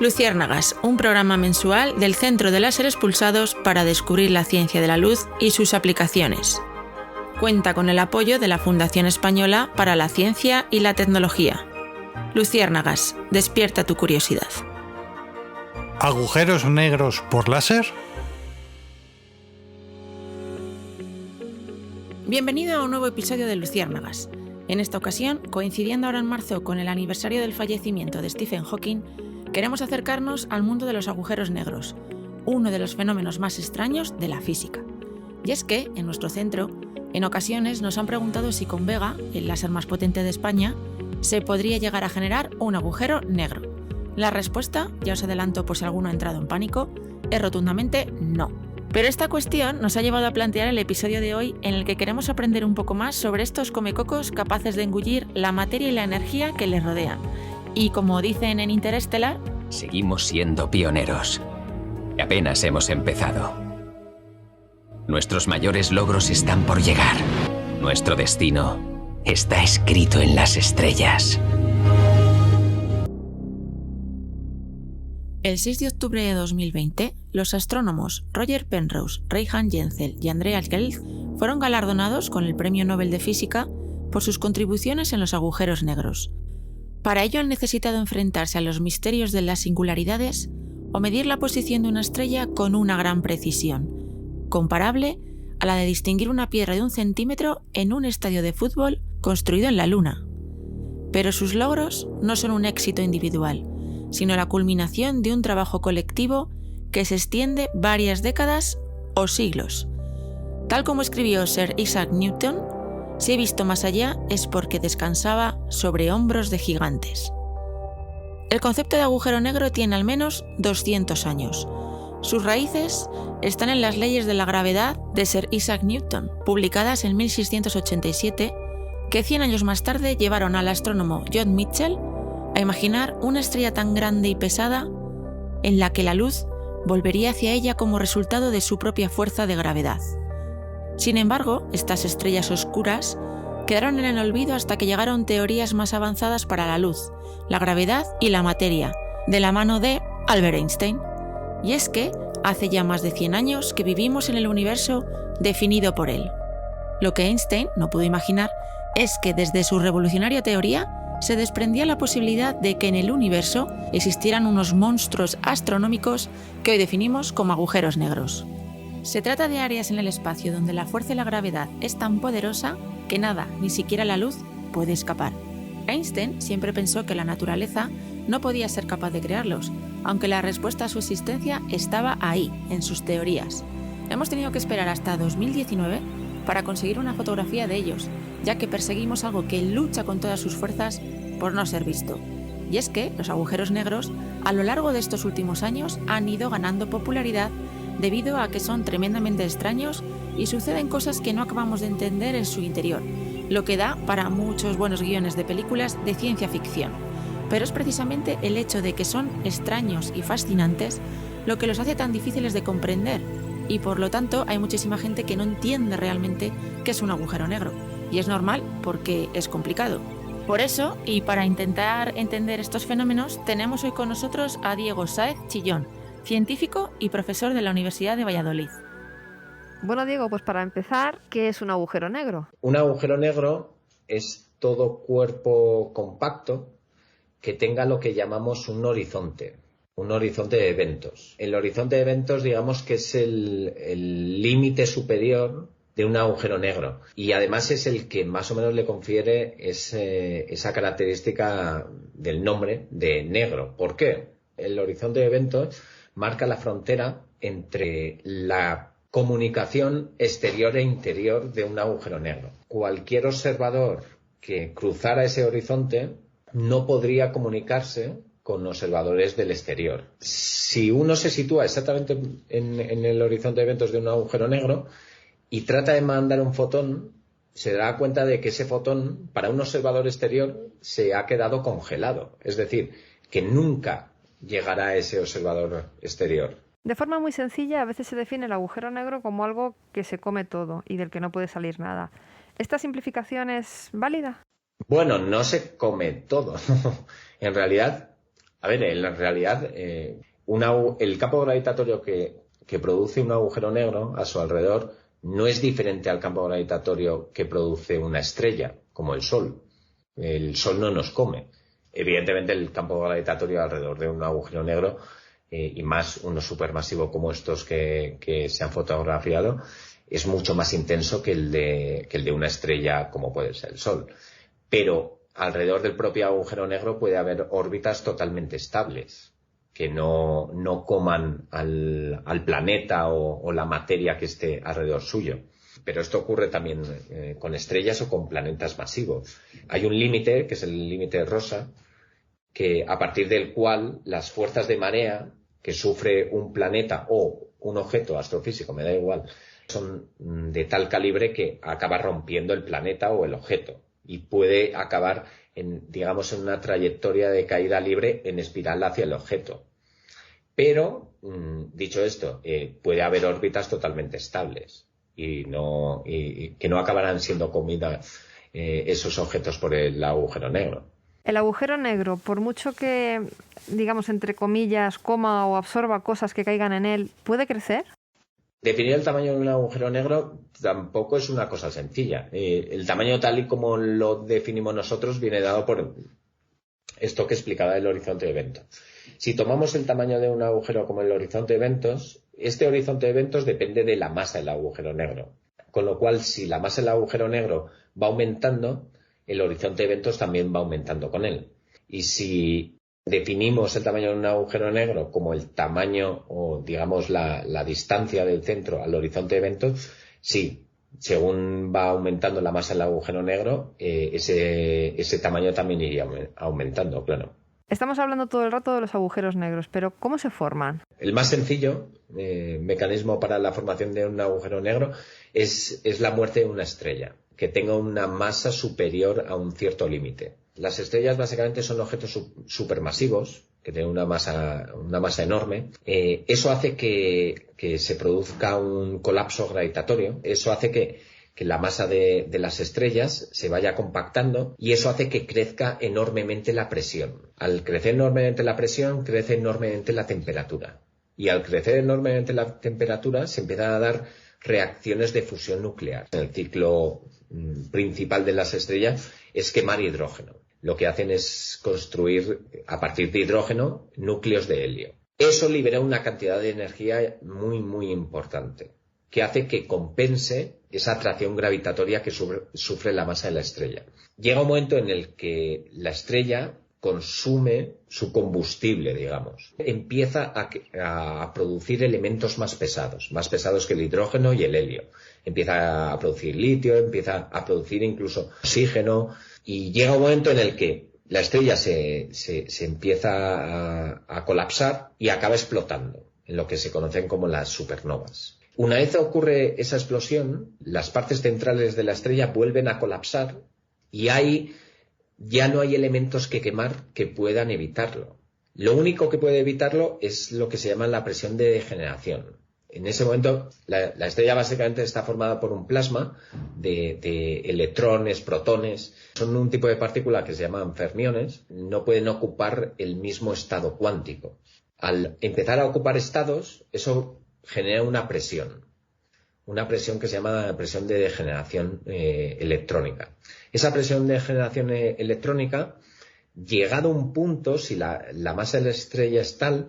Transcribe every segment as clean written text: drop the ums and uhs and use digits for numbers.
Luciérnagas, un programa mensual del Centro de Láseres Pulsados para descubrir la ciencia de la luz y sus aplicaciones. Cuenta con el apoyo de la Fundación Española para la Ciencia y la Tecnología. Luciérnagas, despierta tu curiosidad. ¿Agujeros negros por láser? Bienvenido a un nuevo episodio de Luciérnagas. En esta ocasión, coincidiendo ahora en marzo con el aniversario del fallecimiento de Stephen Hawking, queremos acercarnos al mundo de los agujeros negros, uno de los fenómenos más extraños de la física. Y es que, en nuestro centro, en ocasiones nos han preguntado si con Vega, el láser más potente de España, se podría llegar a generar un agujero negro. La respuesta, ya os adelanto por si alguno ha entrado en pánico, es rotundamente no. Pero esta cuestión nos ha llevado a plantear el episodio de hoy en el que queremos aprender un poco más sobre estos comecocos capaces de engullir la materia y la energía que les rodean. Y como dicen en Interestelar, seguimos siendo pioneros. Apenas hemos empezado. Nuestros mayores logros están por llegar. Nuestro destino está escrito en las estrellas. El 6 de octubre de 2020, los astrónomos Roger Penrose, Reinhard Genzel y Andreas Gelds fueron galardonados con el Premio Nobel de Física por sus contribuciones en los agujeros negros. Para ello han necesitado enfrentarse a los misterios de las singularidades o medir la posición de una estrella con una gran precisión, comparable a la de distinguir una piedra de 1 centímetro en un estadio de fútbol construido en la Luna. Pero sus logros no son un éxito individual, sino la culminación de un trabajo colectivo que se extiende varias décadas o siglos. Tal como escribió Sir Isaac Newton, si he visto más allá es porque descansaba sobre hombros de gigantes. El concepto de agujero negro tiene al menos 200 años. Sus raíces están en las leyes de la gravedad de Sir Isaac Newton, publicadas en 1687, que 100 años más tarde llevaron al astrónomo John Michell a imaginar una estrella tan grande y pesada en la que la luz volvería hacia ella como resultado de su propia fuerza de gravedad. Sin embargo, estas estrellas oscuras quedaron en el olvido hasta que llegaron teorías más avanzadas para la luz, la gravedad y la materia, de la mano de Albert Einstein. Y es que hace ya más de 100 años que vivimos en el universo definido por él. Lo que Einstein no pudo imaginar es que desde su revolucionaria teoría se desprendía la posibilidad de que en el universo existieran unos monstruos astronómicos que hoy definimos como agujeros negros. Se trata de áreas en el espacio donde la fuerza y la gravedad es tan poderosa que nada, ni siquiera la luz, puede escapar. Einstein siempre pensó que la naturaleza no podía ser capaz de crearlos, aunque la respuesta a su existencia estaba ahí, en sus teorías. Hemos tenido que esperar hasta 2019 para conseguir una fotografía de ellos, ya que perseguimos algo que lucha con todas sus fuerzas por no ser visto. Y es que los agujeros negros, a lo largo de estos últimos años, han ido ganando popularidad debido a que son tremendamente extraños y suceden cosas que no acabamos de entender en su interior, lo que da para muchos buenos guiones de películas de ciencia ficción. Pero es precisamente el hecho de que son extraños y fascinantes lo que los hace tan difíciles de comprender, y por lo tanto hay muchísima gente que no entiende realmente qué es un agujero negro. Y es normal porque es complicado. Por eso, y para intentar entender estos fenómenos, tenemos hoy con nosotros a Diego Sáez Chillón, científico y profesor de la Universidad de Valladolid. Bueno, Diego, pues para empezar, ¿qué es un agujero negro? Un agujero negro es todo cuerpo compacto que tenga lo que llamamos un horizonte de eventos. El horizonte de eventos, digamos que es el límite superior de un agujero negro, y además es el que más o menos le confiere esa característica del nombre de negro. ¿Por qué? El horizonte de eventos marca la frontera entre la comunicación exterior e interior de un agujero negro. Cualquier observador que cruzara ese horizonte no podría comunicarse con observadores del exterior. Si uno se sitúa exactamente en el horizonte de eventos de un agujero negro y trata de mandar un fotón, se dará cuenta de que ese fotón, para un observador exterior, se ha quedado congelado. Es decir, que nunca llegará a ese observador exterior. De forma muy sencilla, a veces se define el agujero negro como algo que se come todo y del que no puede salir nada. ¿Esta simplificación es válida? Bueno, no se come todo. En realidad, A ver, en la realidad, el campo gravitatorio que produce un agujero negro a su alrededor no es diferente al campo gravitatorio que produce una estrella, como el Sol. El Sol no nos come. Evidentemente, el campo gravitatorio alrededor de un agujero negro, y más uno supermasivo como estos que se han fotografiado, es mucho más intenso que el de una estrella como puede ser el Sol. Pero alrededor del propio agujero negro puede haber órbitas totalmente estables, que no coman al planeta o la materia que esté alrededor suyo. Pero esto ocurre también con estrellas o con planetas masivos. Hay un límite, que es el límite rosa, que a partir del cual las fuerzas de marea que sufre un planeta o un objeto astrofísico, me da igual, son de tal calibre que acaba rompiendo el planeta o el objeto y puede acabar en una trayectoria de caída libre en espiral hacia el objeto. Pero, dicho esto, puede haber órbitas totalmente estables y que no acabarán siendo comidas esos objetos por el agujero negro. El agujero negro, por mucho que, digamos, entre comillas, coma o absorba cosas que caigan en él, ¿puede crecer? Definir el tamaño de un agujero negro tampoco es una cosa sencilla. El tamaño tal y como lo definimos nosotros viene dado por esto que explicaba el horizonte de eventos. Si tomamos el tamaño de un agujero como el horizonte de eventos, este horizonte de eventos depende de la masa del agujero negro. Con lo cual, si la masa del agujero negro va aumentando, el horizonte de eventos también va aumentando con él. Y si definimos el tamaño de un agujero negro como el tamaño o, digamos, la distancia del centro al horizonte de eventos, sí, según va aumentando la masa del agujero negro, ese tamaño también iría aumentando, claro. Estamos hablando todo el rato de los agujeros negros, pero ¿cómo se forman? El más sencillo mecanismo para la formación de un agujero negro es la muerte de una estrella, que tenga una masa superior a un cierto límite. Las estrellas básicamente son objetos supermasivos, que tienen una masa enorme. Eso hace que se produzca un colapso gravitatorio. Eso hace que la masa de las estrellas se vaya compactando y eso hace que crezca enormemente la presión. Al crecer enormemente la presión, crece enormemente la temperatura. Y al crecer enormemente la temperatura, se empiezan a dar reacciones de fusión nuclear. El ciclo principal de las estrellas es quemar hidrógeno. Lo que hacen es construir, a partir de hidrógeno, núcleos de helio. Eso libera una cantidad de energía muy, muy importante, que hace que compense esa atracción gravitatoria que sufre la masa de la estrella. Llega un momento en el que la estrella consume su combustible, digamos. Empieza a producir elementos más pesados que el hidrógeno y el helio. Empieza a producir litio, empieza a producir incluso oxígeno, y llega un momento en el que la estrella se empieza a colapsar y acaba explotando, en lo que se conocen como las supernovas. Una vez ocurre esa explosión, las partes centrales de la estrella vuelven a colapsar y ya no hay elementos que quemar que puedan evitarlo. Lo único que puede evitarlo es lo que se llama la presión de degeneración. En ese momento, la estrella básicamente está formada por un plasma de electrones, protones. Son un tipo de partícula que se llaman fermiones. No pueden ocupar el mismo estado cuántico. Al empezar a ocupar estados, eso genera una presión que se llama presión de degeneración electrónica. Esa presión de degeneración electrónica, llegado a un punto, si la masa de la estrella es tal,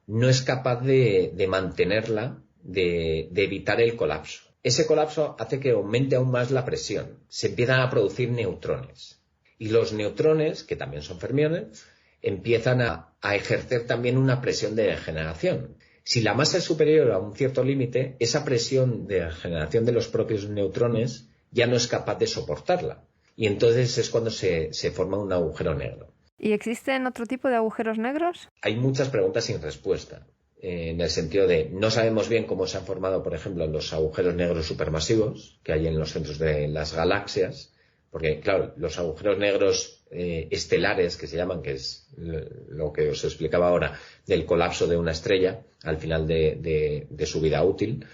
no es capaz de mantenerla, de evitar el colapso. Ese colapso hace que aumente aún más la presión. Se empiezan a producir neutrones. Y los neutrones, que también son fermiones, empiezan a ejercer también una presión de degeneración. Si la masa es superior a un cierto límite, esa presión de degeneración de los propios neutrones ya no es capaz de soportarla. Y entonces es cuando se forma un agujero negro. ¿Y existen otro tipo de agujeros negros? Hay muchas preguntas sin respuesta, en el sentido de no sabemos bien cómo se han formado, por ejemplo, los agujeros negros supermasivos que hay en los centros de las galaxias, porque, claro, los agujeros negros estelares, que se llaman, que es lo que os explicaba ahora, del colapso de una estrella al final de su vida útil,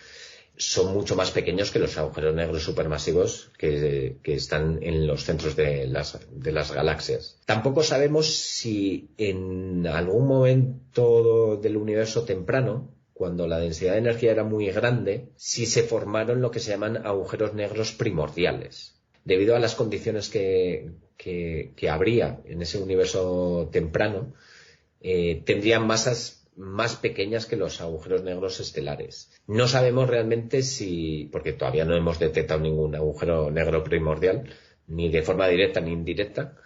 son mucho más pequeños que los agujeros negros supermasivos que están en los centros de las galaxias. Tampoco sabemos si en algún momento del universo temprano, cuando la densidad de energía era muy grande, si se formaron lo que se llaman agujeros negros primordiales. Debido a las condiciones que habría en ese universo temprano, tendrían masas más pequeñas que los agujeros negros estelares. No sabemos realmente porque todavía no hemos detectado ningún agujero negro primordial, ni de forma directa ni indirecta,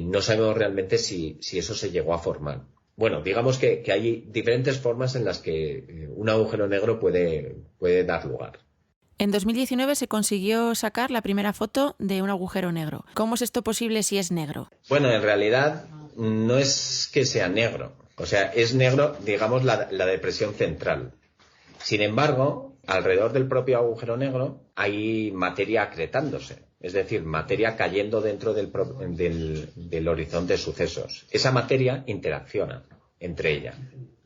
no sabemos realmente si eso se llegó a formar. Bueno, digamos que hay diferentes formas en las que un agujero negro puede dar lugar. En 2019 se consiguió sacar la primera foto de un agujero negro. ¿Cómo es esto posible si es negro? Bueno, en realidad no es que sea negro. O sea, es negro, digamos, la depresión central. Sin embargo, alrededor del propio agujero negro hay materia acretándose, es decir, materia cayendo dentro del horizonte de sucesos. Esa materia interacciona entre ella,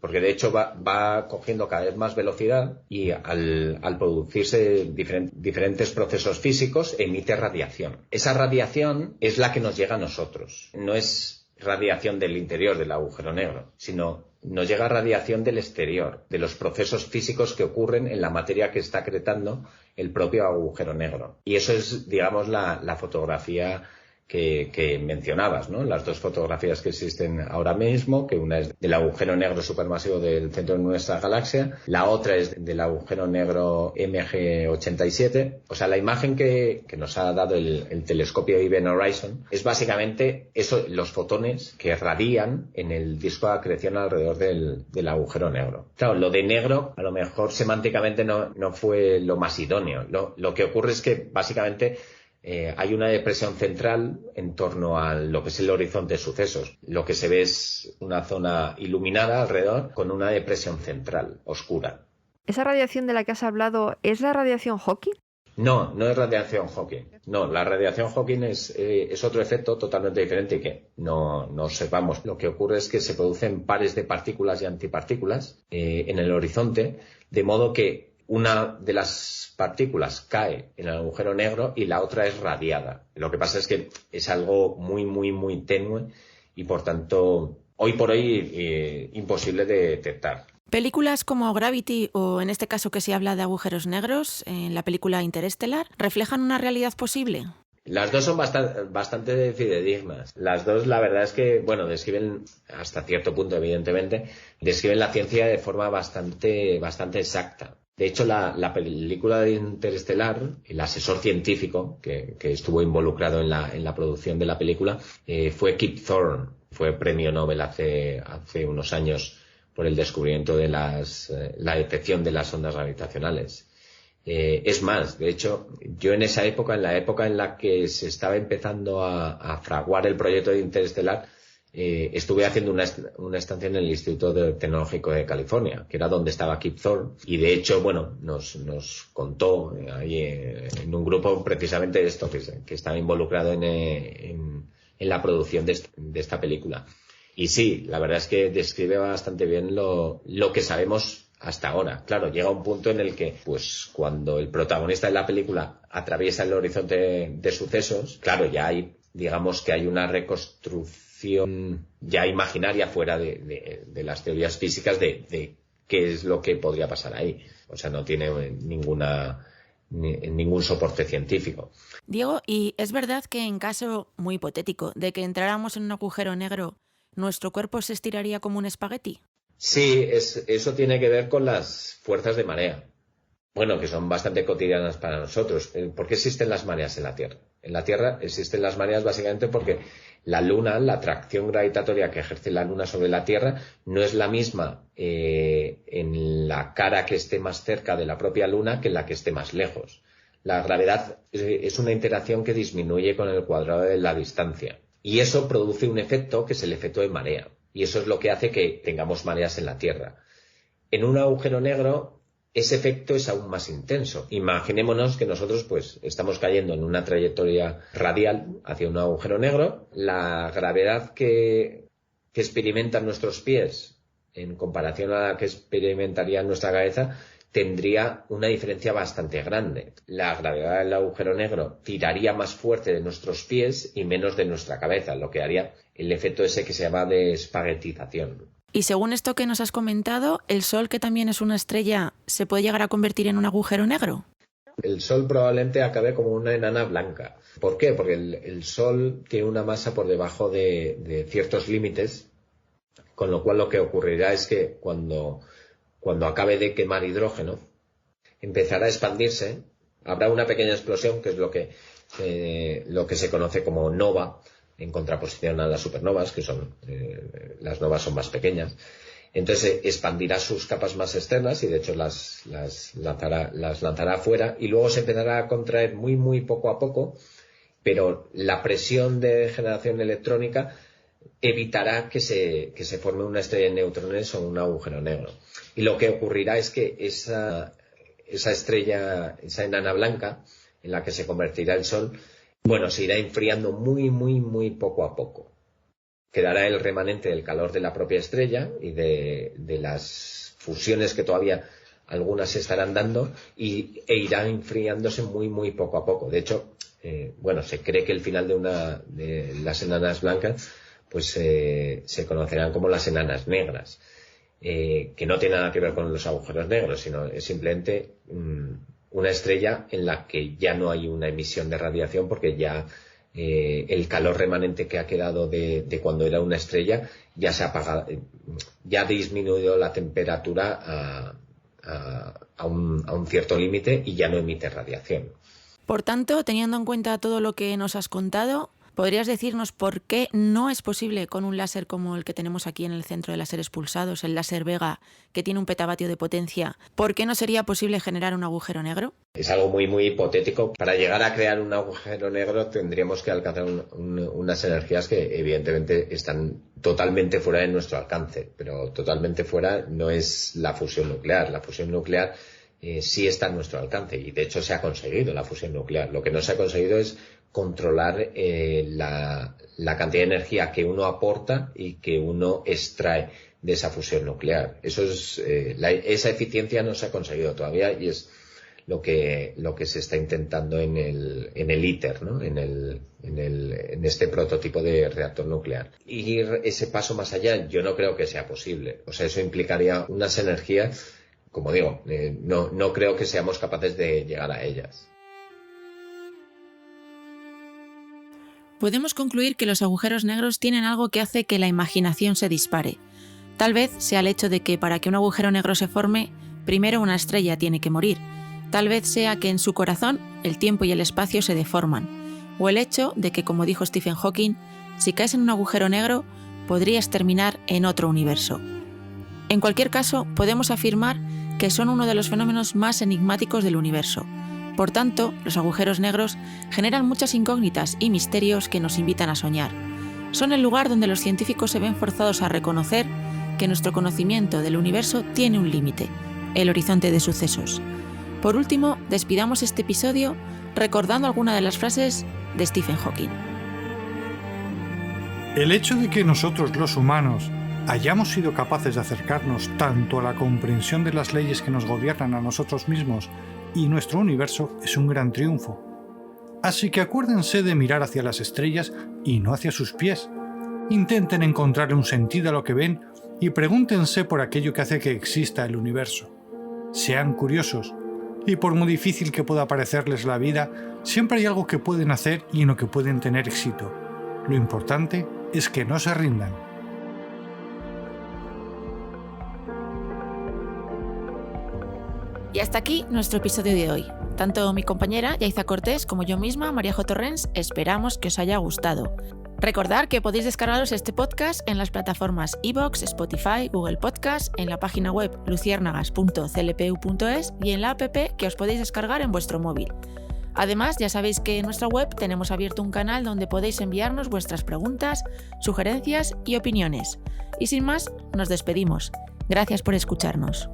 porque de hecho va cogiendo cada vez más velocidad y al producirse diferentes procesos físicos emite radiación. Esa radiación es la que nos llega a nosotros, no es radiación del interior del agujero negro, sino nos llega radiación del exterior, de los procesos físicos que ocurren en la materia que está acretando el propio agujero negro. Y eso es, digamos, la fotografía que mencionabas, ¿no? Las dos fotografías que existen ahora mismo, que una es del agujero negro supermasivo del centro de nuestra galaxia, la otra es del agujero negro MG87. O sea, la imagen que nos ha dado el telescopio Event Horizon es básicamente eso, los fotones que radian en el disco de acreción alrededor del agujero negro. Claro, lo de negro a lo mejor semánticamente no fue lo más idóneo. Lo que ocurre es que básicamente hay una depresión central en torno a lo que es el horizonte de sucesos. Lo que se ve es una zona iluminada alrededor con una depresión central, oscura. ¿Esa radiación de la que has hablado es la radiación Hawking? No es radiación Hawking. No, la radiación Hawking es otro efecto totalmente diferente y que no observamos. Lo que ocurre es que se producen pares de partículas y antipartículas en el horizonte, de modo que una de las partículas cae en el agujero negro y la otra es radiada. Lo que pasa es que es algo muy, muy, muy tenue y, por tanto, hoy por hoy imposible de detectar. Películas como Gravity o, en este caso que se habla de agujeros negros, en la película Interestelar, ¿reflejan una realidad posible? Las dos son bastante fidedignas. Las dos, la verdad es que, bueno, describen, hasta cierto punto, evidentemente, describen la ciencia de forma bastante exacta. De hecho, la película de Interestelar, el asesor científico que estuvo involucrado en la producción de la película, fue Kip Thorne. Fue premio Nobel hace unos años por el descubrimiento de la detección de las ondas gravitacionales. Es más, de hecho, yo en esa época, en la época en la que se estaba empezando a fraguar el proyecto de Interestelar, estuve haciendo una estancia en el Instituto Tecnológico de California, que era donde estaba Kip Thorne, y de hecho, bueno, nos contó ahí en un grupo precisamente esto, que estaba involucrado en la producción de esta película. Y sí, la verdad es que describe bastante bien lo que sabemos hasta ahora. Claro, llega un punto en el que, pues, cuando el protagonista de la película atraviesa el horizonte de sucesos, claro, ya digamos que hay una reconstrucción ya imaginaria fuera de las teorías físicas de qué es lo que podría pasar ahí. O sea, no tiene ningún soporte científico. Diego, ¿y es verdad que en caso muy hipotético de que entráramos en un agujero negro, nuestro cuerpo se estiraría como un espagueti? Sí, eso tiene que ver con las fuerzas de marea. Bueno, que son bastante cotidianas para nosotros. ¿Por qué existen las mareas en la Tierra? En la Tierra existen las mareas básicamente porque la Luna, la atracción gravitatoria que ejerce la Luna sobre la Tierra, no es la misma en la cara que esté más cerca de la propia Luna que en la que esté más lejos. La gravedad es una interacción que disminuye con el cuadrado de la distancia. Y eso produce un efecto que es el efecto de marea. Y eso es lo que hace que tengamos mareas en la Tierra. En un agujero negro, ese efecto es aún más intenso. Imaginémonos que nosotros pues estamos cayendo en una trayectoria radial hacia un agujero negro. La gravedad que experimentan nuestros pies en comparación a la que experimentaría nuestra cabeza tendría una diferencia bastante grande. La gravedad del agujero negro tiraría más fuerte de nuestros pies y menos de nuestra cabeza, lo que haría el efecto ese que se llama de espaguetización. Y según esto que nos has comentado, ¿el Sol, que también es una estrella, se puede llegar a convertir en un agujero negro? El Sol probablemente acabe como una enana blanca. ¿Por qué? Porque el Sol tiene una masa por debajo de ciertos límites, con lo cual lo que ocurrirá es que cuando acabe de quemar hidrógeno, empezará a expandirse, habrá una pequeña explosión, que es lo que se conoce como nova, en contraposición a las supernovas, que son las novas son más pequeñas. Entonces expandirá sus capas más externas y de hecho las lanzará afuera, y luego se empezará a contraer muy muy poco a poco, pero la presión de generación electrónica evitará que se forme una estrella de neutrones o un agujero negro. Y lo que ocurrirá es que esa estrella, esa enana blanca en la que se convertirá el Sol, se irá enfriando muy, muy, muy poco a poco. Quedará el remanente del calor de la propia estrella y de las fusiones que todavía algunas se estarán dando, e irá enfriándose muy, muy poco a poco. De hecho, se cree que el final de las enanas blancas se conocerán como las enanas negras, que no tiene nada que ver con los agujeros negros, sino es simplemente una estrella en la que ya no hay una emisión de radiación, porque ya el calor remanente que ha quedado de cuando era una estrella ya se ha apagado, ya ha disminuido la temperatura a un cierto límite y ya no emite radiación. Por tanto, teniendo en cuenta todo lo que nos has contado, ¿podrías decirnos por qué no es posible con un láser como el que tenemos aquí en el Centro de Láseres Pulsados, el láser Vega, que tiene 1 petavatio de potencia, por qué no sería posible generar un agujero negro? Es algo muy, muy hipotético. Para llegar a crear un agujero negro tendríamos que alcanzar unas energías que evidentemente están totalmente fuera de nuestro alcance, pero totalmente fuera no es la fusión nuclear. La fusión nuclear sí está a nuestro alcance, y de hecho se ha conseguido la fusión nuclear. Lo que no se ha conseguido es controlar la cantidad de energía que uno aporta y que uno extrae de esa fusión nuclear. Esa eficiencia no se ha conseguido todavía, y es lo que se está intentando en el ITER, ¿no? en este prototipo de reactor nuclear. Ir ese paso más allá yo no creo que sea posible. O sea, eso implicaría unas energías, como digo, no creo que seamos capaces de llegar a ellas. Podemos concluir que los agujeros negros tienen algo que hace que la imaginación se dispare. Tal vez sea el hecho de que para que un agujero negro se forme, primero una estrella tiene que morir. Tal vez sea que en su corazón el tiempo y el espacio se deforman. O el hecho de que, como dijo Stephen Hawking, si caes en un agujero negro, podrías terminar en otro universo. En cualquier caso, podemos afirmar que son uno de los fenómenos más enigmáticos del universo. Por tanto, los agujeros negros generan muchas incógnitas y misterios que nos invitan a soñar. Son el lugar donde los científicos se ven forzados a reconocer que nuestro conocimiento del universo tiene un límite, el horizonte de sucesos. Por último, despidamos este episodio recordando alguna de las frases de Stephen Hawking. El hecho de que nosotros, los humanos, hayamos sido capaces de acercarnos tanto a la comprensión de las leyes que nos gobiernan a nosotros mismos y nuestro universo es un gran triunfo. Así que acuérdense de mirar hacia las estrellas y no hacia sus pies. Intenten encontrarle un sentido a lo que ven y pregúntense por aquello que hace que exista el universo. Sean curiosos, y por muy difícil que pueda parecerles la vida, siempre hay algo que pueden hacer y en lo que pueden tener éxito. Lo importante es que no se rindan. Y hasta aquí nuestro episodio de hoy. Tanto mi compañera Yaiza Cortés como yo misma, María J. Torrens, esperamos que os haya gustado. Recordad que podéis descargaros este podcast en las plataformas iVoox, Spotify, Google Podcast, en la página web luciérnagas.clpu.es y en la app que os podéis descargar en vuestro móvil. Además, ya sabéis que en nuestra web tenemos abierto un canal donde podéis enviarnos vuestras preguntas, sugerencias y opiniones. Y sin más, nos despedimos. Gracias por escucharnos.